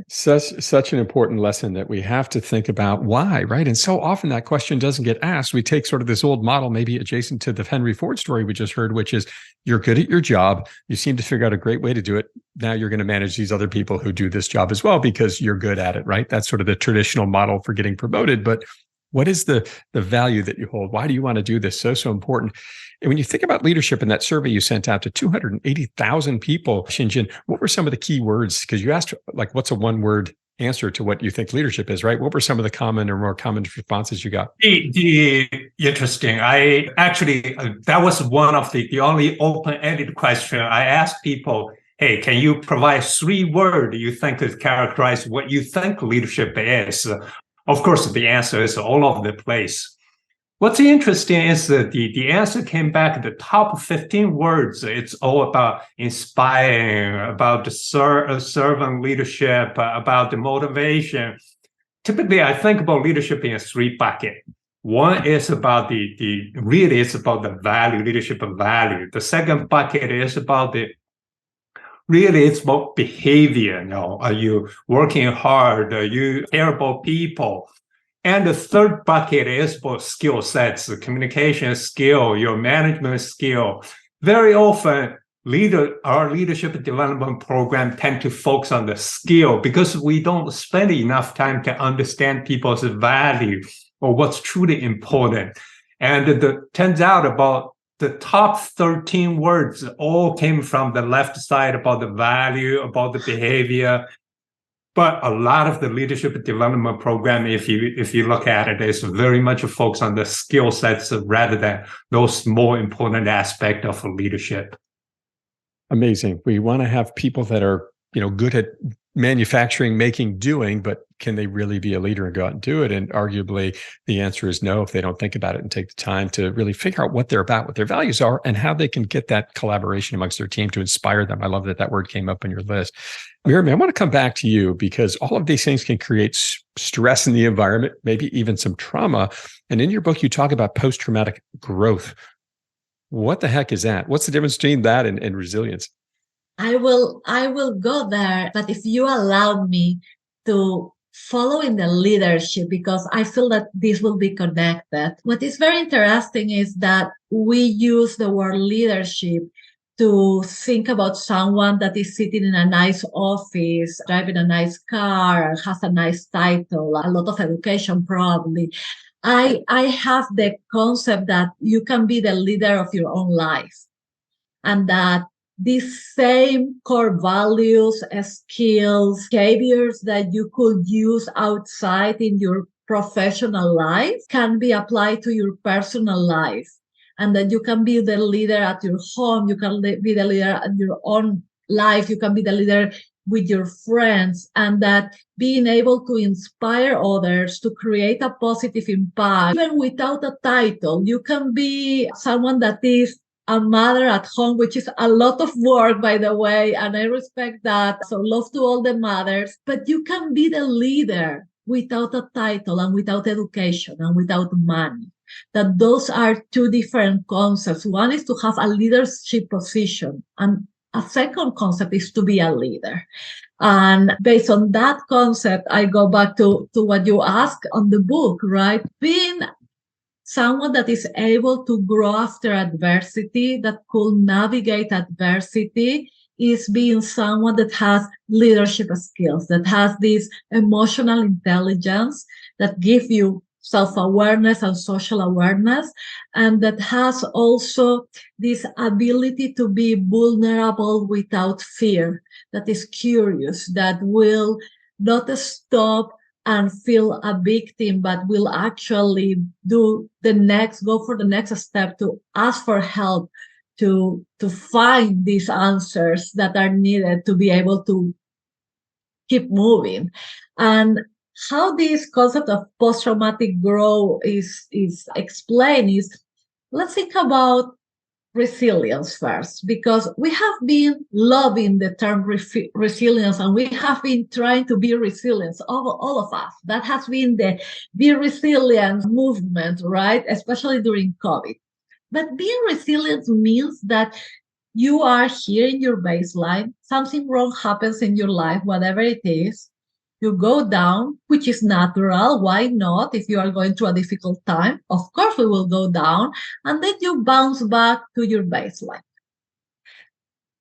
Such an important lesson that we have to think about why, right? And so often that question doesn't get asked. We take sort of this old model, maybe adjacent to the Henry Ford story we just heard, which is you're good at your job. You seem to figure out a great way to do it. Now you're going to manage these other people who do this job as well because you're good at it, right? That's sort of the traditional model for getting promoted. But what is the value that you hold? Why do you want to do this? So important. And when you think about leadership in that survey you sent out to 280,000 people, Shinjin, what were some of the key words? Because you asked, like, what's a one-word answer to what you think leadership is, right? What were some of the common or more common responses you got? Interesting. I actually, that was one of the only open-ended question. I asked people, hey, can you provide 3 words you think could characterize what you think leadership is? Of course, the answer is all over the place. What's interesting is that the answer came back, the top 15 words. It's all about inspiring, about the servant leadership, about the motivation. Typically, I think about leadership in 3 buckets. One is about really it's about the value, leadership of value. The second bucket is about really it's about behavior. Are you working hard? Are you care about people? And the third bucket is about skill sets, the communication skill, your management skill. Very often, our leadership development program tend to focus on the skill because we don't spend enough time to understand people's value or what's truly important. And it turns out about the top 13 words all came from the left side about the value, about the behavior. But a lot of the leadership development program, if you look at it, is very much a focus on the skill sets rather than those more important aspects of leadership. Amazing. We want to have people that are, good at manufacturing, making, doing, but can they really be a leader and go out and do it? And arguably the answer is no, if they don't think about it and take the time to really figure out what they're about, what their values are, and how they can get that collaboration amongst their team to inspire them. I love that word came up on your list. Miriam, I want to come back to you because all of these things can create stress in the environment, maybe even some trauma. And in your book, you talk about post-traumatic growth. What the heck is that? What's the difference between that and resilience? I will go there, but if you allow me to follow in the leadership, because I feel that this will be connected. What is very interesting is that we use the word leadership to think about someone that is sitting in a nice office, driving a nice car, has a nice title, a lot of education probably. I have the concept that you can be the leader of your own life, and that these same core values, skills, behaviors that you could use outside in your professional life can be applied to your personal life. And that you can be the leader at your home, you can be the leader at your own life, you can be the leader with your friends, and that being able to inspire others to create a positive impact, even without a title. You can be someone that is a mother at home, which is a lot of work, by the way, and I respect that. So love to all the mothers, but you can be the leader without a title and without education and without money. That those are 2 different concepts. One is to have a leadership position, and a second concept is to be a leader. And based on that concept, I go back to what you asked on the book, right? Being someone that is able to grow after adversity, that could navigate adversity, is being someone that has leadership skills, that has this emotional intelligence, that give you self-awareness and social awareness, and that has also this ability to be vulnerable without fear, that is curious, that will not stop and feel a victim, but will actually go for the next step, to ask for help, to find these answers that are needed to be able to keep moving. And how this concept of post-traumatic growth is explained is, let's think about resilience first, because we have been loving the term resilience, and we have been trying to be resilient, all of us. That has been the Be Resilient movement, right? Especially during COVID. But being resilient means that you are here in your baseline, something wrong happens in your life, whatever it is, you go down, which is natural. Why not? If you are going through a difficult time, of course we will go down, and then you bounce back to your baseline.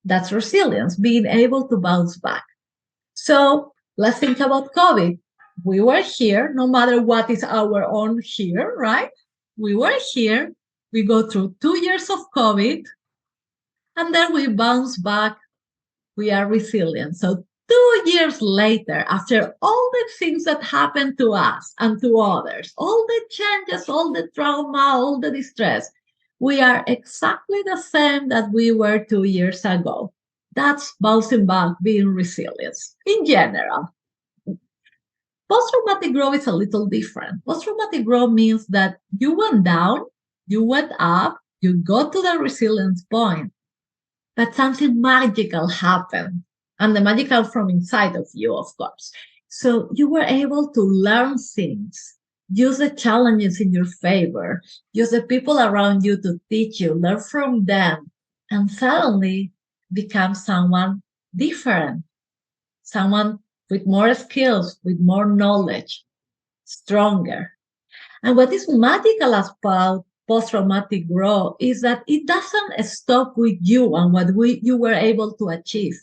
That's resilience, being able to bounce back. So let's think about COVID. We were here, no matter what is our own here, right? We were here. We go through 2 years of COVID, and then we bounce back. We are resilient. So 2 years later, after all the things that happened to us and to others, all the changes, all the trauma, all the distress, we are exactly the same that we were 2 years ago. That's bouncing back, being resilient in general. Post-traumatic growth is a little different. Post-traumatic growth means that you went down, you went up, you got to the resilience point, but something magical happened. And the magical from inside of you, of course. So you were able to learn things, use the challenges in your favor, use the people around you to teach you, learn from them, and suddenly become someone different, someone with more skills, with more knowledge, stronger. And what is magical about post-traumatic growth is that it doesn't stop with you and what you were able to achieve.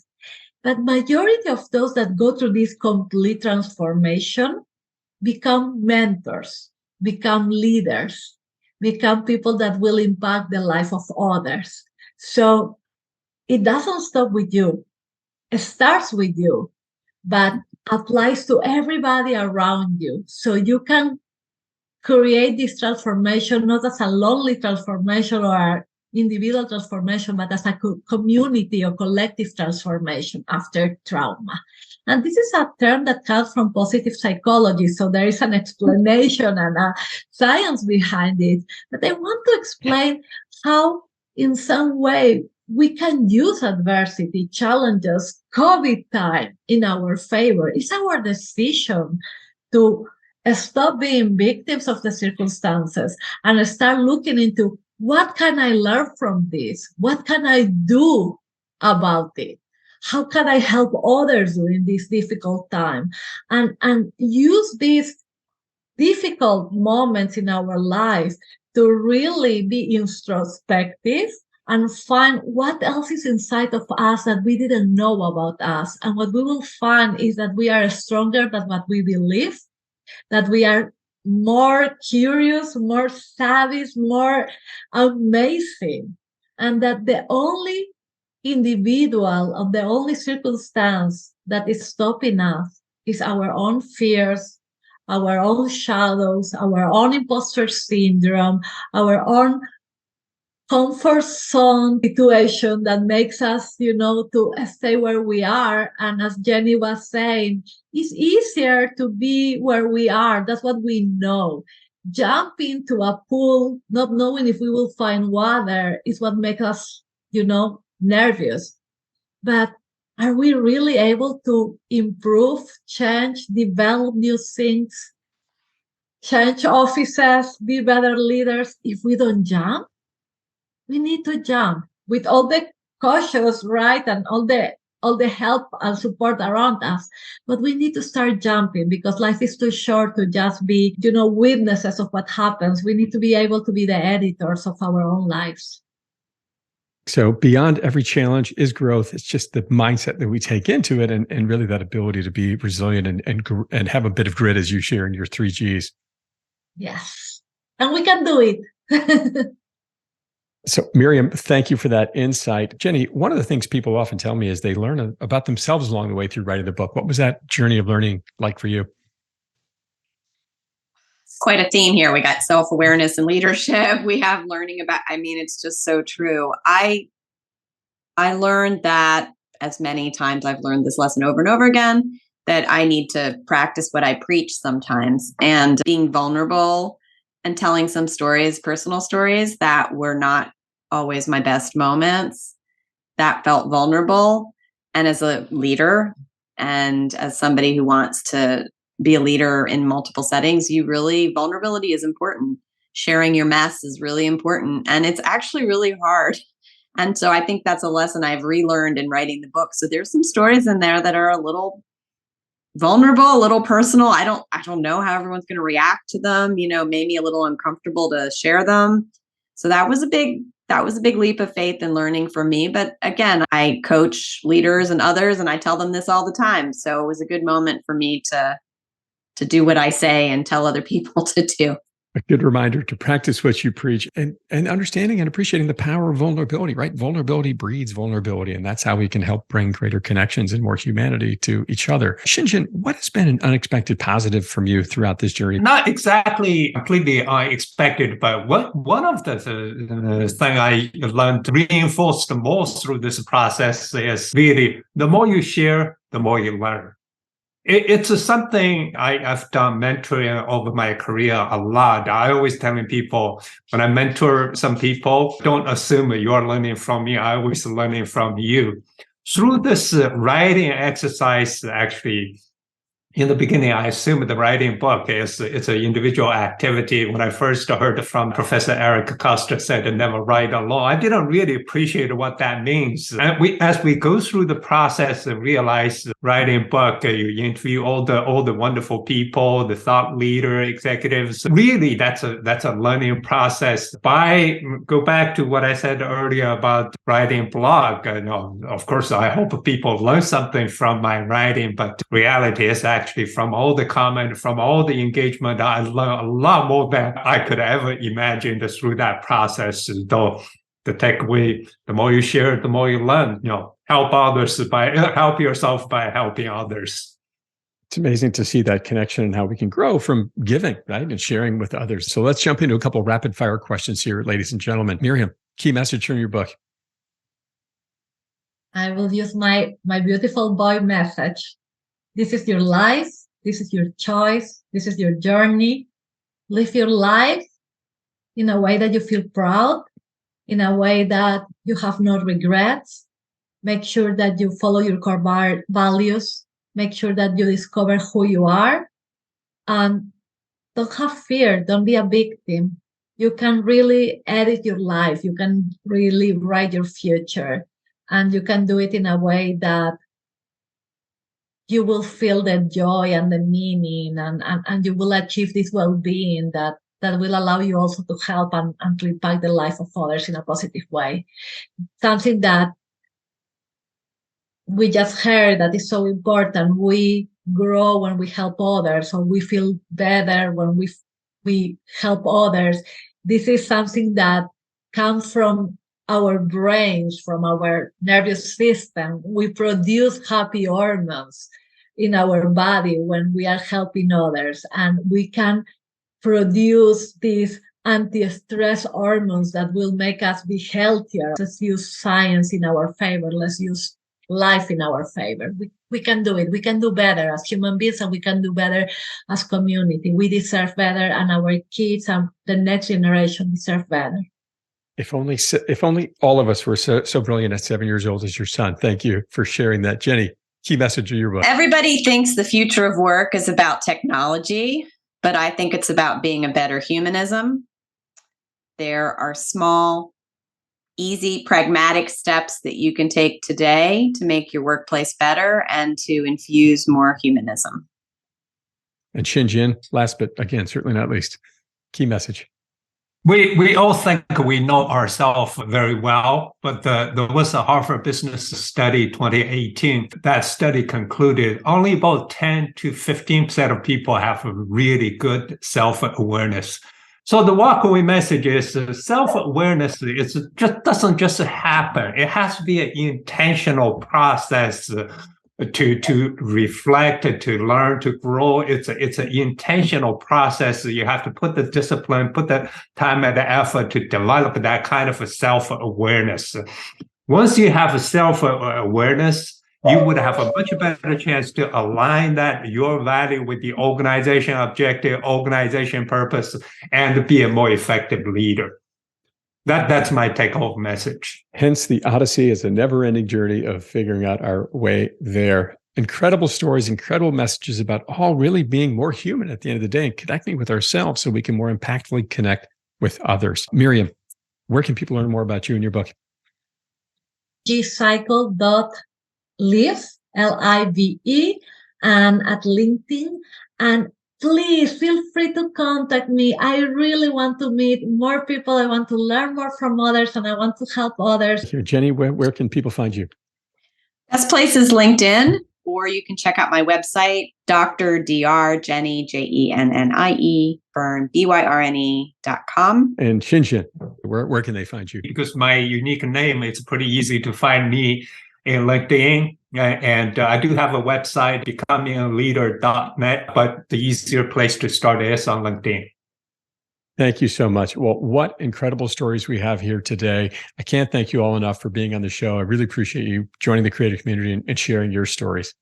But majority of those that go through this complete transformation become mentors, become leaders, become people that will impact the life of others. So it doesn't stop with you. It starts with you, but applies to everybody around you. So you can create this transformation, not as a lonely transformation or individual transformation, but as a community or collective transformation after trauma. And this is a term that comes from positive psychology. So there is an explanation and a science behind it. But I want to explain how, in some way, we can use adversity, challenges, COVID time in our favor. It's our decision to stop being victims of the circumstances and start looking into what can I learn from this? What can I do about it? How can I help others during this difficult time? And use these difficult moments in our lives to really be introspective and find what else is inside of us that we didn't know about us. And what we will find is that we are stronger than what we believe, that we are more curious, more savvy, more amazing, and that the only individual of the only circumstance that is stopping us is our own fears, our own shadows, our own imposter syndrome, our own comfort zone situation that makes us, to stay where we are. And as Jenny was saying, it's easier to be where we are. That's what we know. Jump into a pool, not knowing if we will find water, is what makes us, nervous. But are we really able to improve, change, develop new things, change offices, be better leaders if we don't jump? We need to jump with all the cautious, right, and all the help and support around us. But we need to start jumping because life is too short to just be, witnesses of what happens. We need to be able to be the editors of our own lives. So beyond every challenge is growth. It's just the mindset that we take into it and really that ability to be resilient and have a bit of grit as you share in your 3 Gs. Yes. And we can do it. So Miriam, thank you for that insight. Jenny, one of the things people often tell me is they learn about themselves along the way through writing the book. What was that journey of learning like for you? It's quite a theme here. We got self-awareness and leadership. We have learning about, it's just so true. I learned that, as many times I've learned this lesson over and over again, that I need to practice what I preach sometimes, and being vulnerable and telling some stories, personal stories that were not always my best moments, that felt vulnerable. And as a leader and as somebody who wants to be a leader in multiple settings, vulnerability is important. Sharing your mess is really important. And it's actually really hard. And so I think that's a lesson I've relearned in writing the book. So there's some stories in there that are a little vulnerable, a little personal. I don't know how everyone's going to react to them, made me a little uncomfortable to share them. So that was a big leap of faith and learning for me. But again, I coach leaders and others, and I tell them this all the time. So it was a good moment for me to do what I say and tell other people to do. A good reminder to practice what you preach, and understanding and appreciating the power of vulnerability, right? Vulnerability breeds vulnerability. And that's how we can help bring greater connections and more humanity to each other. Shinjin, what has been an unexpected positive from you throughout this journey? Not exactly completely unexpected, but one of the thing I learned reinforced the most through this process is really the more you share, the more you learn. It's something I've done mentoring over my career a lot. I always telling people when I mentor some people, don't assume you're learning from me. I always learning from you. Through this writing exercise, actually, in the beginning, I assumed the writing book it's an individual activity. When I first heard from Professor Eric Costa said, never write alone, I didn't really appreciate what that means. And as we go through the process and realize writing book, you interview all the wonderful people, the thought leader, executives. Really, that's a learning process. Go back to what I said earlier about writing blog. Of course, I hope people learn something from my writing, but reality is actually from all the comment, from all the engagement, I learned a lot more than I could ever imagine through that process. Though the takeaway, the more you share, the more you learn. Help yourself by helping others. It's amazing to see that connection and how we can grow from giving, right, and sharing with others. So let's jump into a couple of rapid fire questions here, ladies and gentlemen. Miriam, key message from your book. I will use my beautiful boy message. This is your life. This is your choice. This is your journey. Live your life in a way that you feel proud, in a way that you have no regrets. Make sure that you follow your core values. Make sure that you discover who you are. And don't have fear. Don't be a victim. You can really edit your life. You can really write your future. And you can do it in a way that you will feel the joy and the meaning, and you will achieve this well-being that will allow you also to help and to impact the life of others in a positive way. Something that we just heard that is so important. We grow when we help others, or we feel better when we help others. This is something that comes from our brains, from our nervous system. We produce happy hormones in our body when we are helping others, and we can produce these anti-stress hormones that will make us be healthier. Let's use science in our favor. Let's use life in our favor. We can do it. We can do better as human beings, and we can do better as community. We deserve better, and our kids and the next generation deserve better. If only all of us were so brilliant at 7 years old as your son. Thank you for sharing that. Jenny, key message of your book. Everybody thinks the future of work is about technology, but I think it's about being a better humanism. There are small, easy, pragmatic steps that you can take today to make your workplace better and to infuse more humanism. And Shinjin, last but again, certainly not least, key message. We all think we know ourselves very well, but there was a Harvard Business Study 2018. That study concluded only about 10 to 15% of people have a really good self-awareness. So the walkaway message is self-awareness doesn't just happen. It has to be an intentional process to reflect, to learn, to grow. It's an intentional process. You have to put the discipline, put the time and the effort to develop that kind of a self-awareness. Once you have a self-awareness, you would have a much better chance to align that your value with the organization objective, organization purpose, and be a more effective leader. That's my take-home message. Hence, the Odyssey is a never-ending journey of figuring out our way there. Incredible stories, incredible messages about all really being more human at the end of the day and connecting with ourselves so we can more impactfully connect with others. Miriam, where can people learn more about you and your book? gcycle.live, Live, and at LinkedIn. And please feel free to contact me. I really want to meet more people. I want to learn more from others, and I want to help others. Jenny, where can people find you? Best place is LinkedIn, or you can check out my website, Dr. Jenny, Jennie, Byrne, Byrne.com. And Xinjin, where can they find you? Because my unique name, it's pretty easy to find me in LinkedIn. And I do have a website, becomingaleader.net, but the easier place to start is on LinkedIn. Thank you so much. Well, what incredible stories we have here today. I can't thank you all enough for being on the show. I really appreciate you joining the creative community and sharing your stories.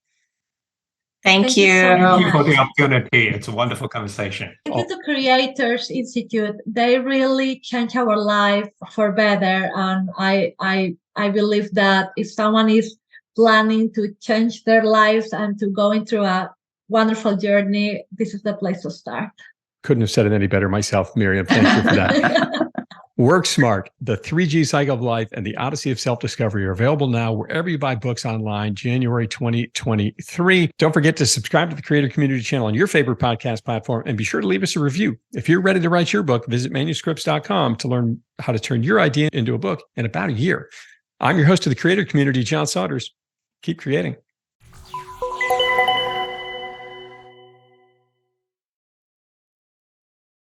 Thank you. Thank you for the opportunity. It's a wonderful conversation. Thank you to Creators Institute. They really change our life for better. And I believe that if someone is planning to change their lives and to go into a wonderful journey, this is the place to start. Couldn't have said it any better myself, Miriam. Thank you for that. Work Smart, the 3G Cycle of Life, and the Odyssey of Self-Discovery are available now wherever you buy books online, January 2023. Don't forget to subscribe to the Creator Community channel on your favorite podcast platform, and be sure to leave us a review. If you're ready to write your book, visit manuscripts.com to learn how to turn your idea into a book in about a year. I'm your host of the Creator Community, John Saunders. Keep creating.